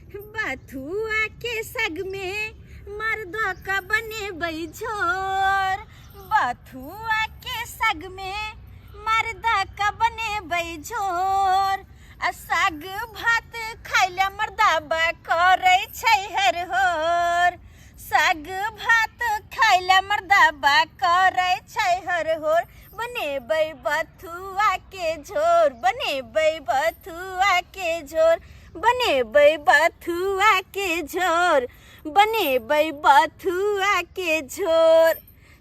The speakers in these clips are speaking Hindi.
बथुआ के सग में मर्दा का बने बैझोर। बथुआ के सग में मर्दा का बने बैझोर। साग भात खाइले मर्दा बा करे छै हर होर। साग भात खाइले मर्दा बा करे छै हर होर। बनेबै बथुआ के झोर, बनेबै बथुआ के झोर, बनेबै बथुआ के झोर, बनेबै बथुआ के झोर।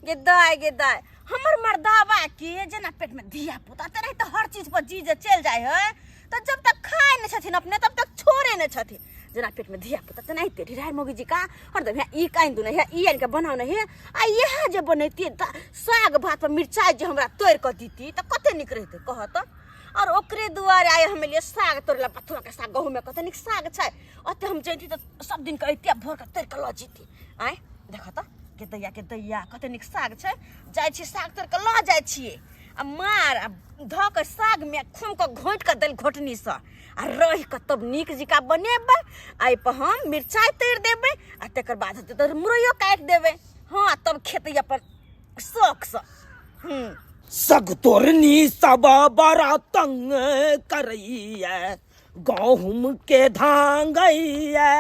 गे दाय हमर मर्दावा के जना पेट में धिया पुता ते रही तो हर चीज पर जीज चल जाए है। तो जब तक खाए न छथिन अपने तब तक छोड़े न छथिन। जना पेट में धिया पुता नहीं तेरी राय मोगी जी का हरदम ई काइन दु नहीं ई आइन के बनाव नहीं आ यह जे बनैती साग भात पर मिर्चाई जे हमरा तोड़ के दीती त कते निक रहते कह त। और ओकरे दुआरे आए हम लिए साग तोड़ला बथुआ के साग गहूं में कते निक साग छै। अते हम जैती त सब दिन के एतिया भोर के तोड़ के ल जीती। आय देख त के दैया कते निक साग छै। जाय छी साग तोड़ के ल जाय छिए आ मार आ ध के साग में खूम के घोट के दल घोटनी से आ रह के तब निक जिका बनेबै। आई पर हम मिर्चाई तोड़ देबै आ तकर बाद त मुरैयो काट देबै। हां तब खेतैया पर शौक से। सग तोरनी सब बड़ा तंग करैया गहूम के धांगैया।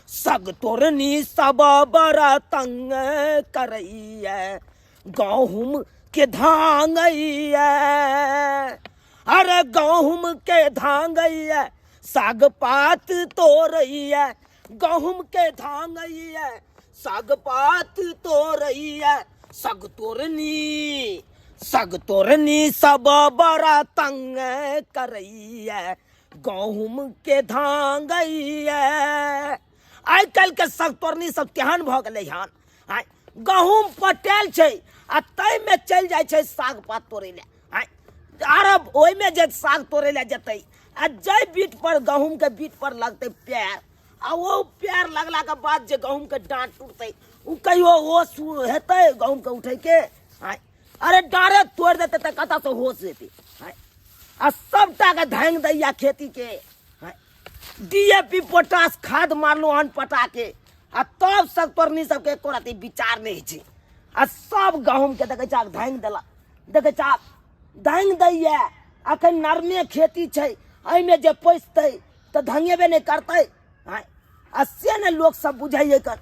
सग तोरनी सब बड़ा तंग करैया गहूम के धांगैया। अरे गहूम के धांगैया साग पात तोरैया गहूम के धांगैया साग पात तोरैया। सग तोरनी सब बड़ा तंग करैया गहूम के धांगैया। आइ काल्हि के सग तोरनी सब तेहन भ गेलै हन। आइ गहूम पटेल छै आ तै में चल जाय छै साग पात तोड़े ले। अरब ओहि में जे साग तोड़े ले जेतै आ जय बीट पर गहूम के बीट पर लगतै पैर आ वो पैर लगला के बाद जे गहूम के डांट टूटतै उ कहियो होश हेतै गहूम के उठै के। अरे डारे तोड़ देते त कतऽ से होश हेतै। आ सबटा के धांग दैया खेती के डीएपी पोटास खाद मारलो हन पटा के आ तब सग तोरनी सबके एको रति विचार नहीं छै। आ सब गहूम के देखे चाक धांग देला देखे चाक धांग दैया। अखन नरमे खेती छै एहि में जे पैसतै त धंगेबे नहीं करतै। आ से ने लोग सब बुझाइए कर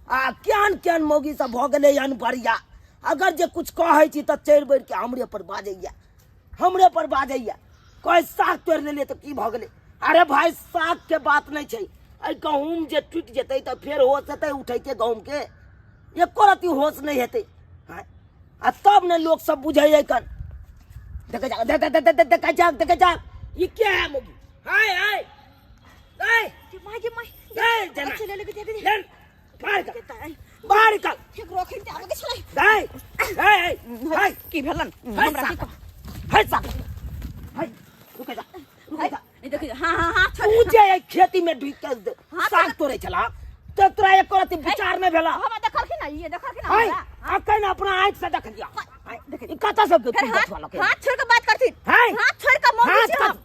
आ केहन मौगी सब भ गेलै हन बढ़िया। अगर जे कुछ कहै छी त चढ़ बढ़ के हमरे पर बाजैया कोई साग तोड़ लेले त की भ गेलै। अरे भाई साग के बात नहीं छै। आई गहूम जे टूट जेतै त फेर होश हेतै उठै के गहूम के एको रति होश नहीं हेतै। आ तब ने लोग सब बुझैए कर देखे जा ये क्या है मोगी। हाय हाय हाय माय जना चले ले के दे बाहर निकल एक रोखिन ते आगे चले हाय हाय हाय की भेलन हमरा की हाय साग हाय रुक जा ई देख हां तू जे खेती में ढुक के साग तोड़े छला तो तोरा एको रति विचार नहीं भेला। हम देखलखिन ना ये देखलखिन हाय अखन अपना आंख से देख लिया देख ई कता सब हाथ छोड़ के बात करथिन। हाथ छोड़ के मौगी छै हम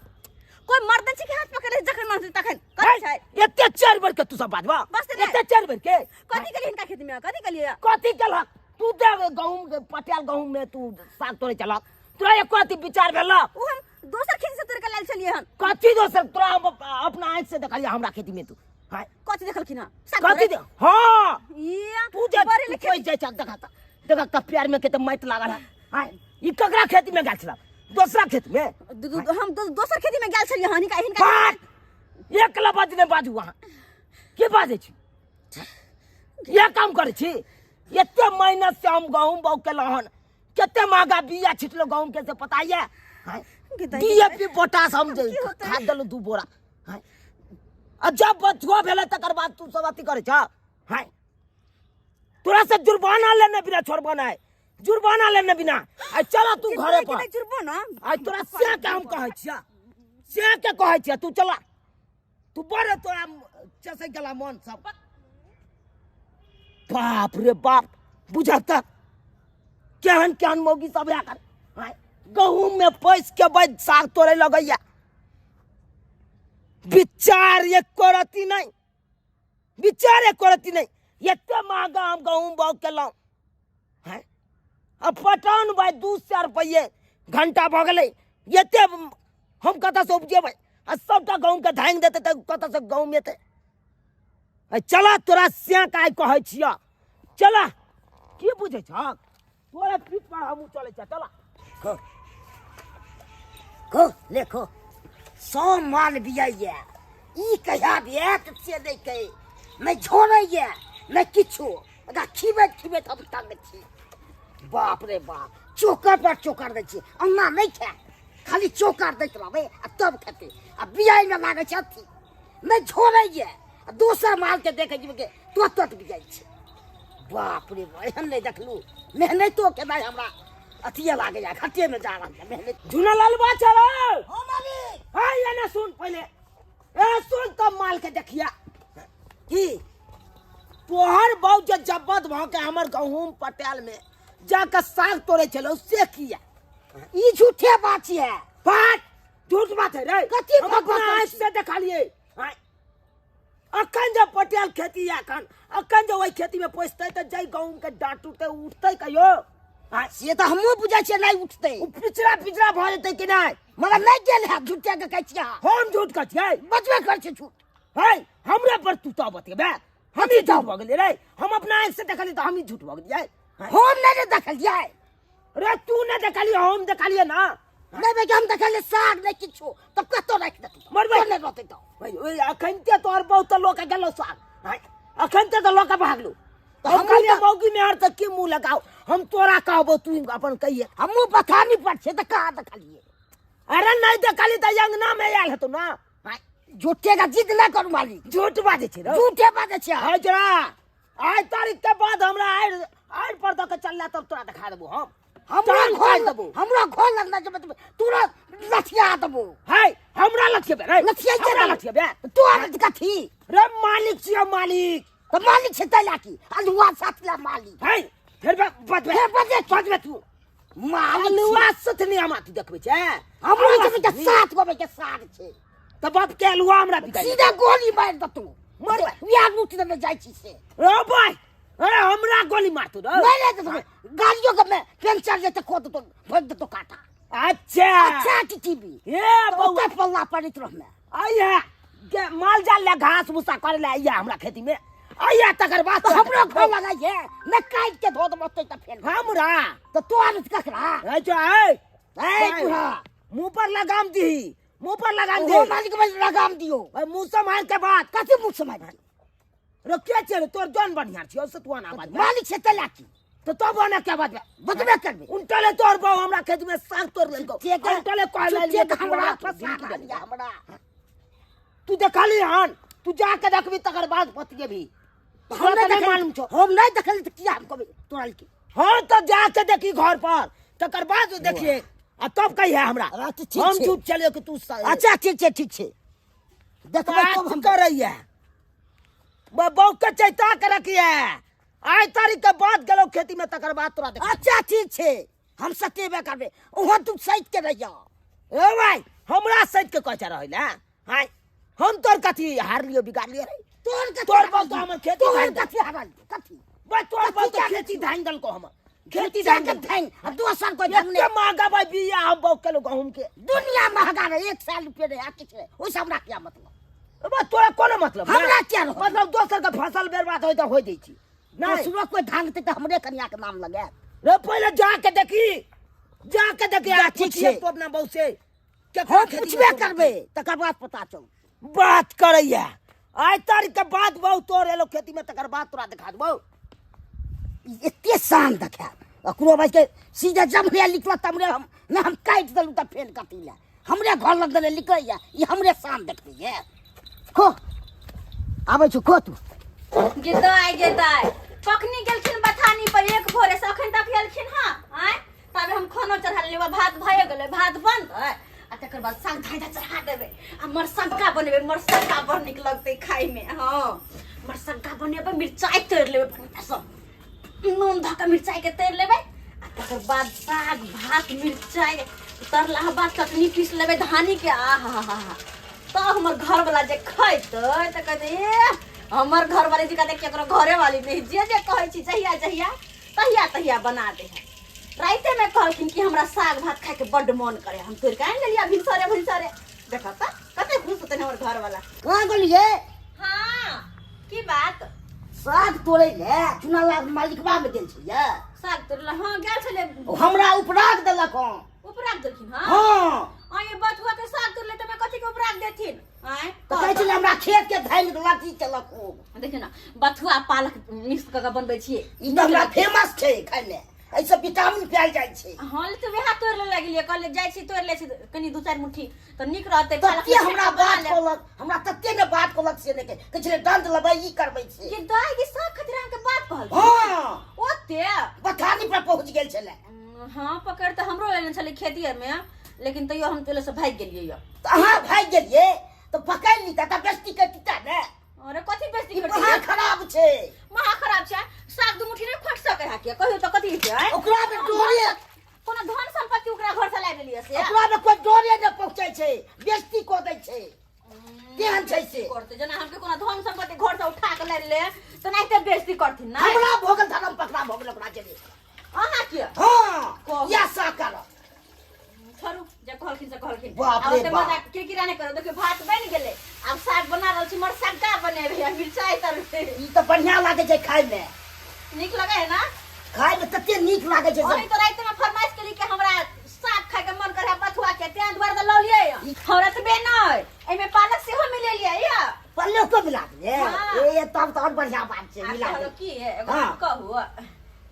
कोई मर्दन छी के हाथ पकड़े जखन मन तखन करे छै। एते चार बार के तू सब बाजबा एते चार बार के कथि के लिए इनका खेत में कथि के लिए कथि केलक तू दे गहूम के पटेल गहूम में तू साग तोड़े चला तोरा एको रति विचार भेला। उ हम दोसर खेत से तोड़ के लाल चलिए हन कथि दोसर तोरा अपना आंख से देखलिया हमरा खेती में तू हाय कथि देखलखिन कथि दे हां ये तू जे बड़े कोई जे चक देखा त पैर में के त माइट लागल है। हाय ई ककरा खेती में गाछ छला दूसरा खेत में हम दोसर खेती में गेल छलिए हन हिनका एक लबज ने बाजू वहां के बाजे छी ये काम करे छी। एते मेहनत से हम गहूम बौ के लहन केते महंगा बिया छिटलो गहूम के से पता ये डीएपी पोटास हम जे खाद देलो 2 बोरा। आ जब बचुआ भेले तकर बाद तू सब अथी करे छ। हाय तोरा से जुर्माना लेने बिना छोड़बा नहीं जुर्माना लेने बिना आ चला तू घरे पर जुर्माना आ तोरा से काम कहै छिया से के कहै छिया तू चला तू बड़े तोरा चसे गेला मन सब बाप रे बाप बुझाता केहन मौगी सब आकर गहूम में पैस के बाद साग तोड़े लगैया विचार ये करती नहीं, विचार ये करती नहीं। एते महंगा हम गहूम बाग केलौं हैं, अब पटौन भाई 200 रुपये घंटा भऽ गेलै। एते हम कतऽ से उपजेबै? आ सबटा गहूम के धांगि देतै तऽ कतऽ से गहूम एतै? चला तोरा स्या काय कहै छिया, चला की बुझै छ? तोरा पीठ पर हमहूँ चलै छ, चला। खो देखो 100 माल बियाइए ई कहिया बिया से नहीं कहे मैं छोड़ैए मैं किछो अगर खिबैत खिबैत हम तंग छी। बाप रे बाप, चोकर पर चोकर दै छी, अन्ना नहीं खाए, खाली चोकर दैत रहबै आ तब खेतै। आ बियाइ में लागे छै अथी मैं छोड़ैए आ दोसर माल के देखे जीव के तुरत बियाइ छै। बाप रे बाप, एहन नहीं देखलू मेहनतो के नहीं हमरा अथिये लागे या घाटे में जा रहा है मेहनत। झूना लालबा चलो। हो मालिक हां ये ना सुन पहले, ए सुन तब माल के देखिया की तोहर बाऊ जे जब्बत भ के हमर गहूम पटेल में जाके साग तोड़े चलो से किया? ई झूठे बात है। बात झूठ बात है रे, कथी हम बात अपना बात आँख से देखा लिए। हां अखन जब पटेल खेती या अखन जो वही खेती में पोसते तो जय गहूम के डांट टूटते उठते कहियो? हां से तो हमहू बुझे छे नहीं उठते, पिछड़ा पिछड़ा भ जेतै कि नहीं? मगर नहीं गेल है झूठे के कहै छियै। हम झूठ कहै छियै? बचबे कर छे झूठ। है हमरा पर तू तो बतेबे हम ही झूठ भ गेलियै रे? हम अपना आँख से देखलियै तो हम ही झूठ भ गेलियै? हम नहीं देखलिए रे तू ने देखलियै, हम देखलियै ना। नहीं बे हम देखले साग नहीं किछो तब कतो रख देती मरबै नहीं रहते तो ओए अखन ते तोहर बहुत लोग गेलो साग, हां अखन ते तो लोग भागलो तो हम हमहूँ कहलियै तो- मौगी में हर तक की मुंह लगाओ, हम तोरा कहबो तू अपन कहिए। हमहू पता नहीं पड़ छे त कहां देखलिए। अरे नहीं देखली त अंगना में आयल हेतौ ना। झूठे का जिद ना करू मालिक, झूठ बाजे छै रे। झूठे बात छे। हाय जरा आज तारीख के बाद हमरा आड़ पर द के चलला तब तोरा दिखा देबो हम। हमरा चाल घोल काट देबो। हमरा घोल लगना जब तुरंत लठिया देबो। हाय हमरा लठियेबे रे, लठिया हमरा लठियेबे। तू आज कथी रे मालिक छियै मालिक। तो मालिक छे तला की अलुआ साथला मालिक हाय फिर बतबे बतबे तू मालिक अलुआ सतनी हमरा तू देखबे छै? हमरा के साथ गोबे के साग छे त बाप के अलुआ हमरा बिकाई सीधा गोली मार दतू मर या लूट दे जाई छी से रे भाई। अरे हमरा गोली मार तू रे। नहीं ले तो गाड़ियों के में पेंचर जैसे खोद तो भोग दे तो काटा। अच्छा अच्छा टीवी ये बहुत बउआ पल्ला पड़ित रह में आइया के माल जाल ले घास भूसा करे ले आइया हमरा खेती में आइया तकर बाद तो हमरो घर लगाइए मैं काट के धो दबो तो फेल हमरा तो तू आज ककरा अच्छा ए पूरा मुंह पर लगाम दी, मुंह पर लगाम वो दे। मालिक में लगाम दियो मुंह संभाल के बात कथी मुख समझ रे के चले तोर जान बढ़िया छियो से तू ना बात मालिक से तला की तो तब आना क्या बात बतबे करबे उनटले तोर बाऊ हमरा खेत में साग तोड़ लेलको उनटले कहले चेक हमरा फसा दिया हमरा तू देखली हन, तू जाके देखबी तकर बाद पतिए भी हम नहीं मालूम छो। हम नहीं देखल तो किया हम कभी तोरा की हाँ तो जाके देखी घर पर तकर बाद देखिए आ तब कही है हमरा अच्छा, ठीक हम छै। झूठ चलियो कि तू अच्छा ठीक छे देखबे तब हम करैया बहु के चैता के रखिए। आइ तारीख के बाद गेलो खेती में तकर बाद तोरा देख। अच्छा ठीक छे हम सतेबे करबे ओहो तू सहित के रहिया ए भाई हमरा सच के कहचा रहै ना। हाय हम तोर कथी हार लियो बिगाड़ लियो रे? तोर बाऊ तो हमर खेती तोर धान कथी हरल कथी भाई तोर बाऊ तो कथी खेती धान दल को हमर खेती खेती धान जाके दल धान अब 2 साल कोई धान एते महंगा भाई बिया हम बहु किलो गहूम के दुनिया महंगा रहे 1 साल रुपये रहे किछ रहे ओइ से हमरा क्या मतलब बा तोरा कोनो मतलब हमरा क्या रहो? मतलब दोसर के फसल बर्बाद होय त होय दै छी ना नहीं सुनो कोई धान ते हमरे कन्या के नाम लगे रे पहले जाके देखी आ ठीक पूछिए छै। तो अपना बहु से के हम खेती पूछबे में करबे तकर बाद पता चल बात करैया। आज तारीख के बाद बहु तोर एलो खेती में तकर बाद तोरा दिखा देबो। एते शान देखा अकरो भाई के सीधा जब हुआ लिखला तमरे हम ना हम काट दलू त फेल कटिला हमरे घर लग दले लिखैया ई हमरे शान देखबे ये खो आबै छु खो तू गेदाय कखनी गेलखिन बथानी पर एक भोरे से अखन तक गेलखिन। हां आय तब हम खाना चढ़ा लेबा भात भए गेलै भात बन आ तकर बाद साग धाइदा चढ़ा देबै आ मरसक्का बनेबै मरसक्का बड़ नीक लगतै खाइ में। हां मरसक्का बनेबै मिरचाई तोड़ लेबै बढ़िया सब नून धऽ के मिरचाई के तोड़ लेबै आ तकर बाद साग भात मिरचाई तरला बाद चटनी पीस लेबै धानी के आ हा हा हा तो हमर घर वाला जे खैते त कहते हमर घर वाले जी कहते केकरो घरे वाली नहीं जे कहै छी जहिया जहिया तहिया तहिया बना दे है। राइते में कहलखिन कि हमरा साग भात खाए के बड्ड मन करे, हम तोड़ के आन लेलिया भिनसरे देखा त कते खुश होते हमर घर वाला। कहाँ गेलिए? हां की बात? साग तोड़े ले चुना लाग मालिकबा में गेल छियै। साग तोड़ला? हां गेल छले। हमरा उपराग देलक हँ। उपराग देलखिन? हां हाँ आ ये बथुआ के साग तोड़ले त मैं कथि के उपराग देथिन? आय तो कहै छलै हमरा खेत के धान के लाठी चलक खूब। देखिन ना बथुआ पालक मिक्स क के बनबै छियै ई त हमरा फेमस छै खाय में, ऐसे विटामिन पायल जाइ छै। हां ले तो वेहा तोड़ ले लगिले कहले जाइ छी तोड़ ले छी कनी दू चार मुट्ठी त निक रहते। तते हमरा बात कहलक, हमरा तते ने बात कहलक से ने कहै छलै दंड लेबै ई करबै छै। ये दाई के साग खतरा के बात कहल। हां ओते बथानी पर पहुंच गेल छलै। हां पकड़ त हमरो लेने छले खेतिये में, लेकिन तैयो हम तोले से भाग गेलियै य। त अहाँ भाग गेलियै तो पकड़ ली त बेस्ती करतीता ने। अरे कथि बेइज्जती करती? महा खराब छै। महा खराब छै। साग दू मुट्ठी नहीं फट सके है के कहियो त कथि छै? ओकरा में डोरे कोनो धन संपत्ति ओकरा घर से लाइ लेलियै से? ओकरा में कोई डोरे न पहुंचै छै, बेस्ती क दै छै। केहन छै से? करते जना हमके कोनो धन संपत्ति घर से उठा के लाइ ले त नहीं त बेइज्जती करथिन ना। हमरा भोगल धर्म पकड़ा भोगल ओकरा चले। अहाँ के हां या साकर छोरू जे कहलखिन से कहलखिन। बाप अब रे ते बाप। मजाक किरकिरा नहीं करो। देखियो भात बन गेले, अब साग बना रहल छी, मर सग्गा बनेबे या मिरचाई तरबे। ई त बढ़िया लागे छै खाय में। नीक लगे है ना? खाय में तते नीक लागे छै। ओही तो रात में फरमाइश करी के हमरा साग खाए के मन करे बथुआ के तें द्वार द लौलिए। हमरा त बे नै एमे पालक सेहो मिले लिया या पल्ले को मिला दिए। हाँ। ए तब तो और बढ़िया बात छै मिला दे। की है एगो हाँ। बात कहू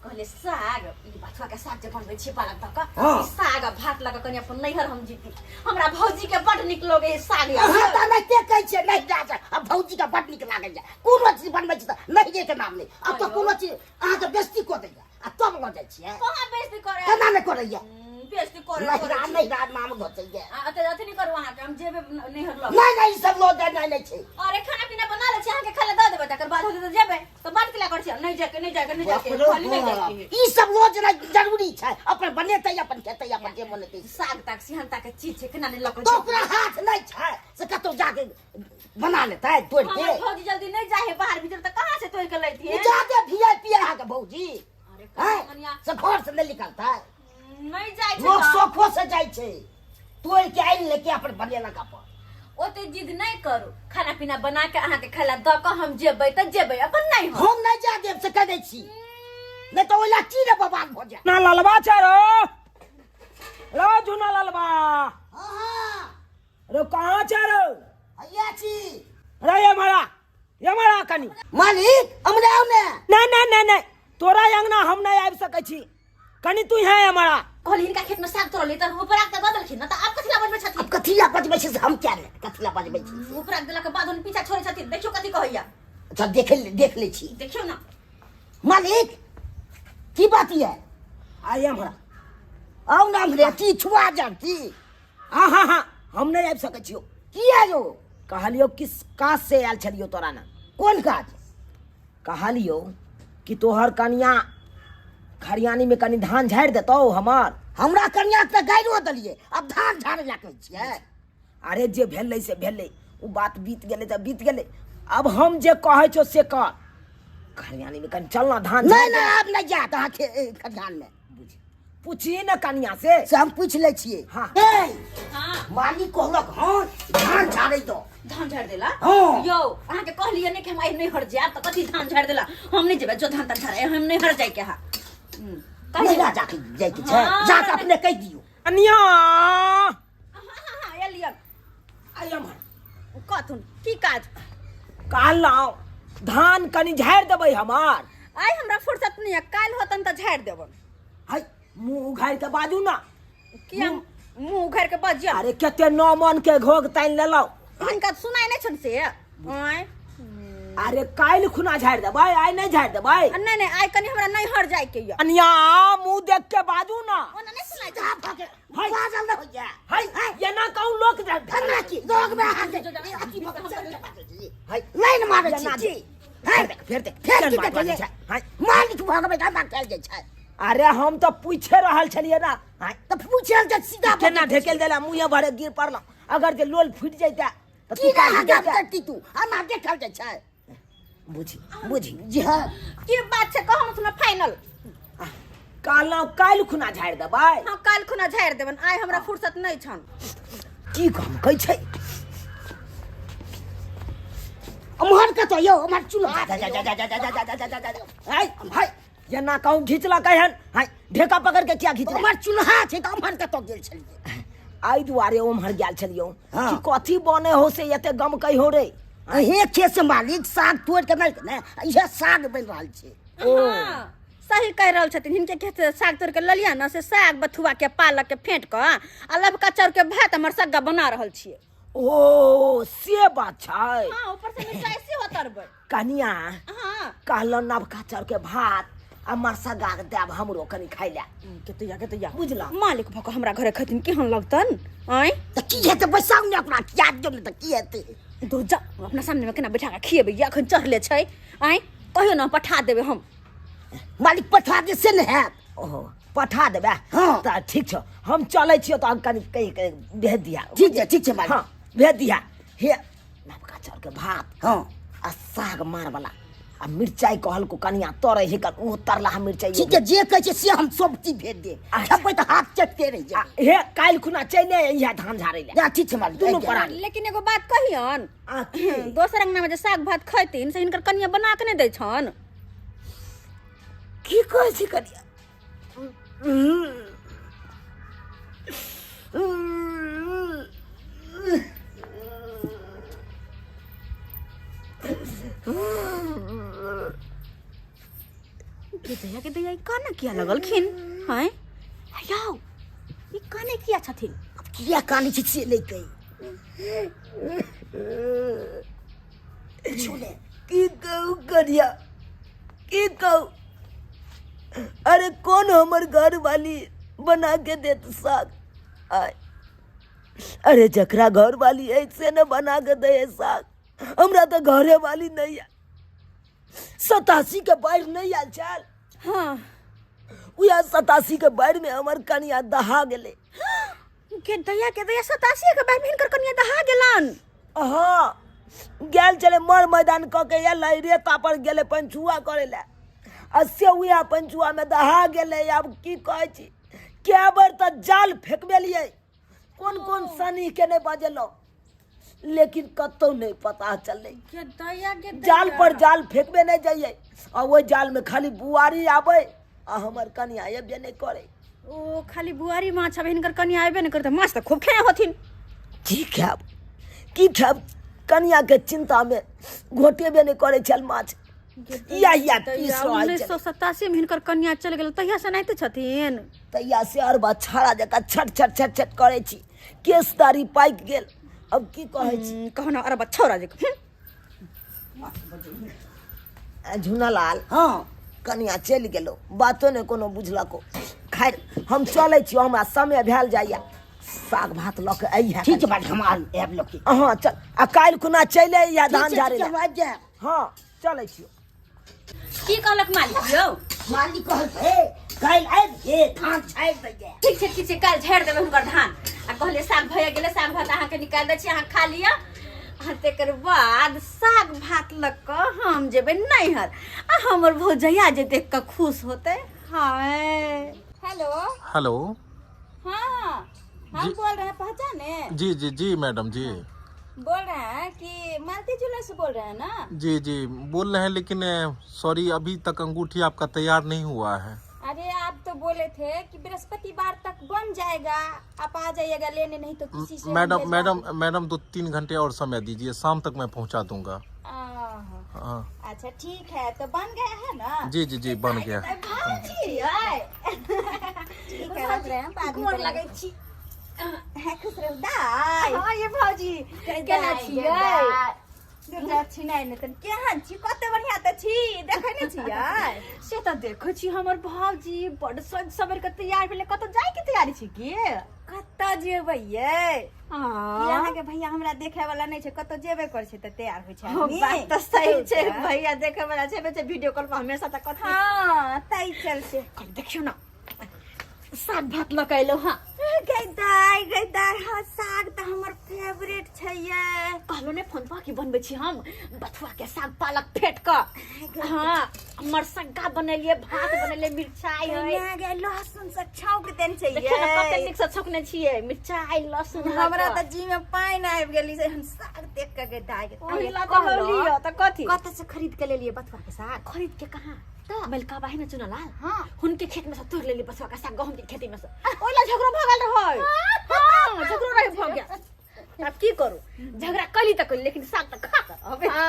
कहले साग ई बथुआ के साग जे बनबै छी पालक दक हाँ। ई साग आ भात लगा कनी अपन नैहर हम जीती। हमरा भौजी के बड निक लगे ई साग या। अहाँ त नहीं ते कहै छै नहीं जा जा। अब भौजी का बड निक लागे छै। कोनो चीज बनबै छै त नहीं जे के नाम नहीं। अब तो कोनो चीज अहाँ के बेइज्जती क दैया। आ तब ल जाइ छियै। कहां बेइज्जती करे? केना नहीं करैया? बेइज्जती करे नहीं रात नाम घोचैया। अते अते नहीं करू अहाँ के हम जेबे नैहर लग। नहीं नहीं सब लो दे नहीं छै। अरे खाना पीना बना ले छी अहाँ के खाले द देबे तकर बाद होते त जेबे त बात केला कर छी नहीं जाके खाली नहीं जाके। ई सब लो जरूरी छै। अपन बनेतै अपन खेतै अपन जे बनेतै। साग तक सिहनता के चीज छै केना नहीं लक। तो ओकरा हाथ नहीं छै से कतौ जाके बना लेतै तोड़ के। हमर भौजी जल्दी नहीं जाए बाहर भीतर त कहां से तोड़ के लैती है? जाके वीआईपी अहाँ के भौजी अरे हैं कनिया से घर से नहीं निकलता। नहीं जाय छै लोग त सोफो से जाइ छै तोड़ के आइन लेके अपन बनेलक अपन। ओते जिद नहीं करू। खाना पीना बना के अहाँ के खाला द के हम जेबै त जेबै अपन नहीं हो। हम नहीं जा देब से कह दै छी। नहीं तो ओला चीज बर्बाद हो जाए। ना ललबा छै रो जुना ललबा। हां रो कहाँ छै रो? हैया छी। रे ये मारा कनी। मालिक हमरे आउ ने। नहीं तोरा अंगना हम नहीं आबि सकै छी। कनी तू है हमारा कहली इनका खेत में साग तोड़ली त उपराग त बदलखिन न त आप कथिला बनबै छथिन? अब कथिला बजबै छी से हम क्या ने कथिला बजबै छी। उपराग देला के बाद उन पीछा छोड़े छथिन। देखियो कथि कहैया। अच्छा देख ले छी। देखियो ना मालिक की बात है? आई हमारा आउ ना हमरे की छुआ जानती। हाँ हम नहीं आबि सकै छियो। किया यो? कहलियो किस काज से आयल छलियो तोरा ना? कोन काज? कहलियो कि तोहर कनिया खरियानी में कनी धान झाड़ि देतौ हमार। हमरा कन्या के गाइरो देलिए अब धान झाड़े ला कहै छियै। अरे जे भेलै से भेलै उ बात बीत गेलै त बीत गेलै। अब हम जे कहै छौ से कर। खरियानी में कनी चलना धान नहीं नहीं अब नहीं जात अहाँ के खरियान में। पूछिए ना कनिया से हम पूछ ले छियै। हाँ। ए हां मालिक कहलक हां धान झाड़े दो। धान झाड़ देला? हाँ। यो अहाँ के कहलिए नहीं कि हम आई नहीं हट जाब त कथि धान झाड़ देला? हम नहीं जेबे जो धान झाड़े हम नहीं हट जाय के हा। नहीं जा जाके जाय के छै। हाँ, जाके अपने कह दियो। कनिया हां एलियन आई हमार कथुन की काज? कहलौ धान कनी झाड़ि देबै हमार। आई हमरा फुर्सत नहीं है काल होतन त झाड़ देबन। है मुंह उघारि के बाजू ना। किया मुंह उघार के बजिया? अरे कते नौ मन के घोग तानि लेलौ। इनका सुनाई नहीं छन से ओए अरे काल्हि खुना झाड़ि देबै आइ नहीं झाड़ि देबै। नहीं नहीं आई कनी हमरा नहीं हट जाय के या। कनिया मुंह देख के बाजू ना। ओना नहीं सुनाई जा भागे बाजल न हो जा। है ये ना कहूं लोक हमरा की लोग में हाथ दे। है लाइन मारे छी। है फेर फेर की की देखै छै? है मालिक भगबै का मार जाइ छै। अरे हम तो पूछे रहल छलिए ना। तो पूछल जे सीधा केना ढकेल देला मुंहे भरे गिर पड़लौ। अगर जे लोल फुटि जैता तो की तू का रहा देख गप करती तू हम देखल जाय छै बुझी बुझी जी हां की बात छै कहम सुना फाइनल। काल्हि खुना झाड़ि देबै। हां काल्हि खुना झाड़ि देबन, आइ हमरा फुर्सत नहि छन। की काम कहै छै अमहर के तो यो अमहर चूल्हा हाय भाई जेना कहूँ घिचला कहन हाय ढेका पकड़ के क्या घिचला अमहर चूल्हा छै त अमहर के तो गेल छलिए आई दुआरे ओम्हर गेल छलियो हाँ। कि कथी बने हो से एते गम कहि हो रे। हे खेत से मालिक साग तोड़ के नहीं ने इहे साग बन रहल छै। हां सही कह रहल छथिन, हिनके खेत से साग तोड़ के ललिया न से साग बथुआ के पालक के फेंट के आ लबका चाउर के भात हमर सग्गा बना रहल छिए। ओ से बात छै। हां ऊपर से मिर्चाई से होतरबै कनिया हां कहलो नवका चाउर के भात आ मरसा गाग देब हमरो कनी खाइ ले केतैया बुझला। मालिक भक हमरा घरे खथिन केहन लगतन आय त की हेतै बैसाउ ने अपना याद दो त की हेतै दूर जा अपना सामने में केना बैठा के खिएबै या अखन चढ़ले छै आय कहियो न पठा देबै हम। मालिक पठा दे से ने है ओहो पठा देबे हाँ। त ठीक छ हम चलै छियो त कनी कहि भेज दिया। ठीक छै मालिक हाँ भेज दिया। हे नवका चाउर के भात हां आ साग मार वाला आ मिर्चाई कहल को कनिया तोरे हे कर उ तरला हम मिर्चाई ठीक है जे कहै छै से हम सब चीज भेज दे खेबै त हाथ चटते रह जा। हे काल्हि खुना चले इहा धान झाड़ै ले या ठीक छै मालिक दुनू जा। परानी लेकिन एगो बात कहियन आ की? दोसर अंगना में जे साग भात खैतिन से हिनकर कनिया बना के नहीं दै छन। की कहै छी कनिया के दैया काना किया लगलखिन हैं याओ ई काने किया छथिन। किया कानी छी से नहीं कही छोले की कहू कनिया की कहू। अरे कौन हमर घर वाली बना के देत साग आय अरे जकरा घर वाली ऐसे न बना के दे साग हमरा तो घरे वाली नहीं है। 87 के बाढ़ नहीं आल चल हां उया 87 के बाढ़ में हमर कनिया दहा गेले। के दैया 87 के बार में हिनकर कनिया दहा गेलन। हाँ गेल चले मर मैदान क के एलै रेता पर गेले पंचुआ करे ले असे उया पंचुआ में दहा गेले। अब की कहै छी क्या बार त जाल फेंकबेलिए कोन कोन सनी के नहीं बजलो लेकिन कतौ नहीं पता चले। के दैया जाल पर जाल फेंकबे नहीं जाइए आ वो जाल में खाली बुआरी आवे आ हमर कनिया एबे नहीं करे। ओ खाली बुआरी माछ अब हिनकर कनिया आबे नहीं करते माछ त खूब खाए होथिन। ठीक है की ठब कनिया के चिंता में घोटेबे नहीं करे चल माछ या पीस रहल 1987 में हिनकर कन्या चल गेल तहिया से नाइते छथिन। तैया से और बात छाड़ा जका छट छट छट छट करे छी केस दाढ़ी पाइक गेल। अब की कहै छी कहना अरे बा छोरा जे झुनालाल हां कनिया चल गेलो बातो ने कोनो बुझलको। खैर हम चलै छी हमरा समय भेल जाइया साग भात ल के आई है। ठीक छै मालिक हम आब लके हां चल आ काल्हि खुना चले या धान झाड़े ले। जा हां चलै छी। की कहलक मालिक यौ मालिक कहल हे काल आब हे धान छाड़ दे। ठीक छै काल झाड़ देबै हुनकर धान आ कहले साग भए गेले साग भात अहाँ के निकाल दै छी अहाँ खा लिया आ तेकर बाद साग भात ल क हम जेबै नैहर आ हमर भौजैया जे देख के खुश होते। हाय हेलो हेलो हाँ हम बोल रहे हैं पहचाने जी मैडम जी बोल रहे हैं कि मालती ज्वेलर से बोल रहे हैं ना। जी बोल रहे हैं लेकिन सॉरी अभी तक अंगूठी आपका तैयार नहीं हुआ है। अरे आप तो बोले थे कि बृहस्पतिवार तक बन जाएगा आप आ जाइएगा लेने नहीं तो किसी से मैडम 2-3 घंटे और समय दीजिए शाम तक मैं पहुंचा दूंगा। हाँ अच्छा ठीक है तो बन गया है ना। जी बन गया। भाजी ठीक है रख रहे हैं बाद में लगे छी है खुश रहो दाई। हां ये भाजी केना छियै दुर्गा छी नै त केहन छी कते बढ़िया त छी देखै नै छियै से त देखै छी हमर भाजी बड सज सबर के तैयार भेले कत जाय के तैयारी छी की कत जेबै ये यहाँ के भैया हमरा देखे वाला नहीं छै कत जेबे कर छै त तैयार होय छै आदमी। बात त सही छै भैया देखे वाला छै बे वीडियो कॉल पर हमेशा त कत हां तै चल छै देखियो ना साग भात लकैलो हां गई दाई हाँ साग त हमर फेवरेट छै ये कहलो ने फोन पर की बनबै छी हम बथुआ के साग पालक फेट क हाँ हमर सग्गा बनेलिए भात बनेलिए मिरचाई है गे लहसुन से छौंक देन छै ये देखिए ना कते नीक से छौंकने छियै मिरचाई लहसुन हमरा त जी में पाइन आबि गेली से हम साग देख के गे दाई ओहिला त लियो त कथि से खरीद के लेलिए बथुआ के साग खरीद के कहां बलका बाही में चुना लाल हाँ उनके खेत में से तोड़ लेली बसवा का साग गहूं के खेती में से ओइला झगड़ा भगल रहै हां झगड़ा रही भ गया अब की करू झगड़ा कली त कली लेकिन साग त खा कर हबे हां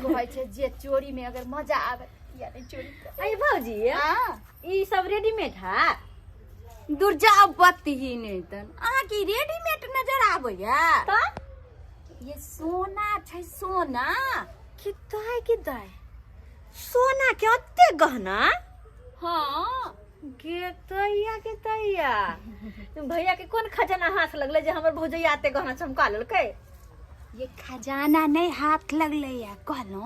कहै छै जे चोरी में अगर मजा आवे या नहीं चोरी अरे भौजी हां ई सब रेडीमेड है दूर जाओ बत्ती ही नहीं तन अहाँ की रेडीमेड नजर आबैया त ये सोना छै सोना किताय सोना के अत्ते गहना हाँ गे तैया भैया के कौन खजाना हाथ लगले जे हमर भौजैया आते गहना चमका लेलकै ये खजाना नहीं हाथ लगले या कहलो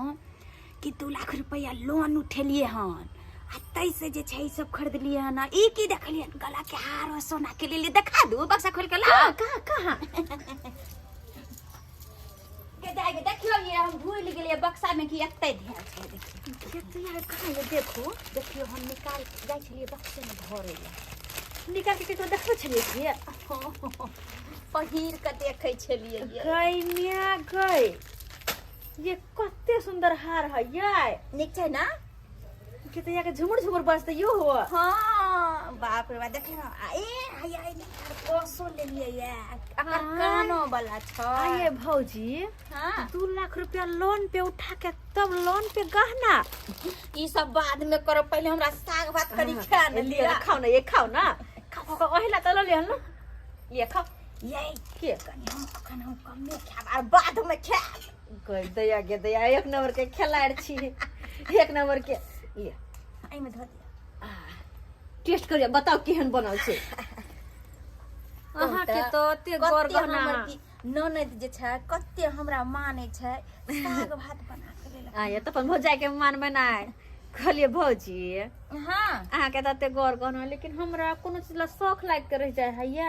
कि 2 लाख रुपया लोन उठेलिए हन आ तै से जे छै सब खरीदलिए हन ई की देखलिए गला के हार और सोना के लिए दिखा दू बक्सा खोल के ला कहां के देखियो ये हम भूल गेलिए बक्सा में कि एते ध्यान छै देखियो तो यार कहां ये देखियो हम निकाल जाय छलिए बक्से में भरे निकाल के तो देखो छलिए ये पहिर के देखै छलिए ये गइनिया गई ये कते सुंदर हार है ये नीक छै ना कि तो के झुमुर बजते यो हो हां बाप रे बा देख ना ए हाय कोसो ले लिए ये अकर कानो वाला छ ये भौजी हां 2 लाख रुपया लोन पे उठा के तब लोन पे गहना ई सब बाद में करो पहले हमरा साग भात करी खा न लिए खाओ ना ये खाओ ना खाओ ओहिला त ले हन ये खाओ ये के कनी हम अखन हम कम में खाब और बाद में खाब कोई दया के दया एक नंबर के खिलाड़ छी एक नंबर के ये आई में धो दिया टेस्ट करिया बताओ केहन बनल छै अहाँ के तो ओते गोर गहना ननद जे छै कते हमरा माने छै साग भात बना के लेला ये त अपन भौजाई के मान बनाय कहलिए भौजी हां अहाँ के तते गोर गहना लेकिन हमरा कोनो चीज ला शौक लाग के रह जाय है ये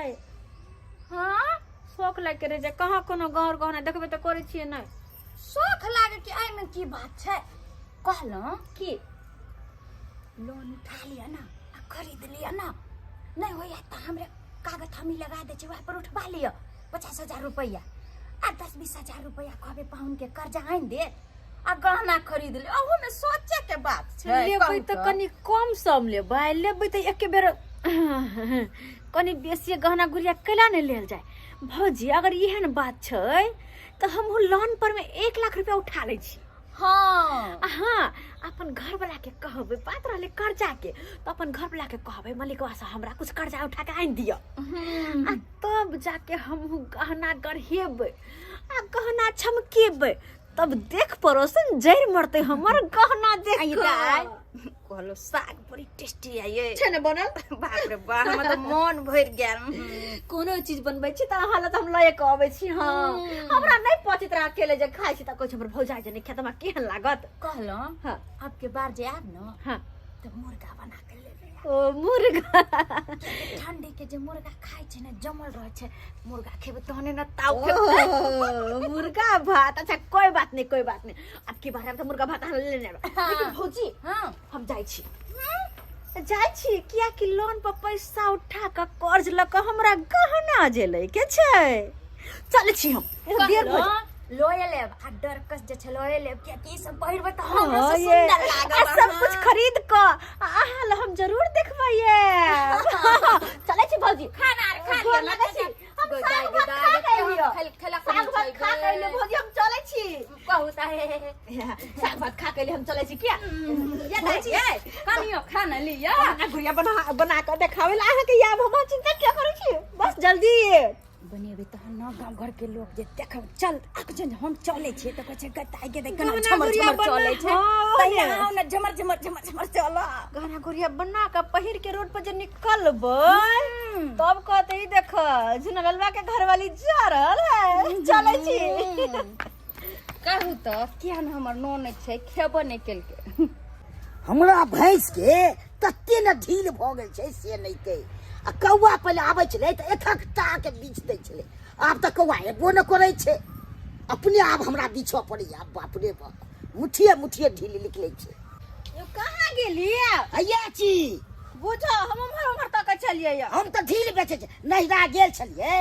हां शौक लाग के रह जाय कहां कोनो गोर गहना देखबे त करे छिए नै शौक लागे कि आई में की बात छै कहलो की लोन उठा लिया ना खरीद लिया ना नहीं होया तो हमरे कागज हमी लगा दे वहाँ पर उठवा लिया 50,000 रुपया आ 10-20,000 रुपया कहबे पाहुन के कर्जा आइन दे आ गहना खरीद ले ओहो में सोचे के बात छै लेबै त कनी कम सम लेबै त एके बेर कनी बेसी गहना गुड़िया केला ने लेल जाय भौजी अगर एहन बात छै त हम लोन पर में 1 लाख रुपया उठा ले छी हाँ अपन घर वाला के कहबे बात रहले कर्जा के तो अपन घर वाला के कहबे मालिकवा से हमरा कुछ कर्जा उठा के आइन दियो आ तब जाके हम गहना गढ़ेबे आ गहना चमकेबे तब देख पड़ोसन जैर मरते हमर गहना देख कहलो साग बड़ी टेस्टी है ये छै ने बनल बाप रे बा हम त मन भर गेल कोनो चीज बनबै छी त अहाँ ल त हम लए के आबै छी हां हमरा नै पचित रहा अकेले जे खाइ छी त कहै छै हमर भौजाई जे नै खेत में केहन लागत कहलो हां अब के बार जे आब न हां त मुर्गा बना के ले ओ मुर्गा ठंडी के जे मुर्गा खाइ छै ने जमल रहै छै मुर्गा खेबे तहने न ताव के मुर्गा भात अच्छा कोई बात नहीं अब की बार त मुर्गा भात ले लेने लेकिन भौजी हां हम जाय छी किया कि लोन पर पैसा उठा के कर्ज ल के हमरा गहना जे ले के छै चल छी हम देर भ लोए लेब आ डरकस जे छै लोए लेब कि ई सब पहिरबे त हमरा से सुंदर लागत सब कुछ खरीद क आहा ल हम जरूर देखबै ये चलै छी भौजी खाना खा लियो ना छी हम साग भात खा के ले भौजी हम चलै छी बहुत है साग भात खा के ले हम चलै छी किया ये दाई छी खानियो खाना लियो ना गुड़िया बना के देखावे ला अहाँ के याब हम चिंता क्या करै छी बस जल्दी बनेबे तहन न गांव घर के लोग जे देखब चल अखन हम चले छी त कहै छै गताई के देखना झमर चले छै तैया आउ न झमर चल गहना गुड़िया बना के पहिर के रोड पर जे निकलबै तब कहते ही देख झुनलवा के घर वाली जा रहल है चले छी कहू त केहन हमर नोन छै खेबो नै केल के हमरा भैंस के तत्ते न ढील भ गेल छै से नै के आ कौआ पहले आबै छलै तऽ एकटा के बीच दै छलै आब तऽ कौआ एबो न करै छै अपने आप हमरा बीछऽ पड़ैया बाप रे बाप मुठिए ढील निकलै छै यो कहाँ गेली हैया छी बुझो हम उम्हर तक चलिए हम तऽ ढील बेचे छै नहिरा गेल छलियै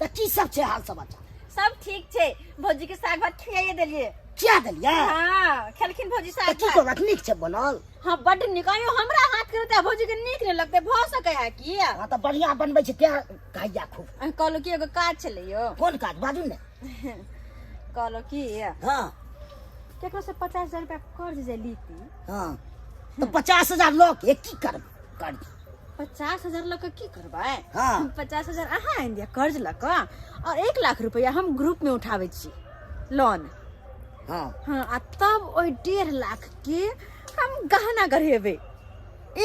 तऽ की सब छै हाल समाचार सब ठीक छै भौजी के साग भात खियाइए देलिए क्या देलियै हाँ खेलखिन भौजी तऽ साग की भात कहलक नीक छै बनल हाँ बड्ड नीक अयो हमरा हाथ के रहता भौजी के नीक नहीं लगते भ सकै है की हाँ तऽ बढ़िया बनबै छै क्या कहैया खूब कहलो कि एगो काज छलै यो कोन काज बाजू ने कहलो कि हाँ केकरो से 50,000 रुपया कर्ज जे लीती हाँ तो 50,000 लऽ के की करब कर्ज 50,000 लऽ के की करबै हाँ 50,000 अहाँ आनि दिया कर्ज लऽ के और 1 लाख रुपया हम ग्रुप में उठाबै छी लोन हाँ हाँ आ तब ओइ 1.5 लाख के हम गहना गढ़ेबै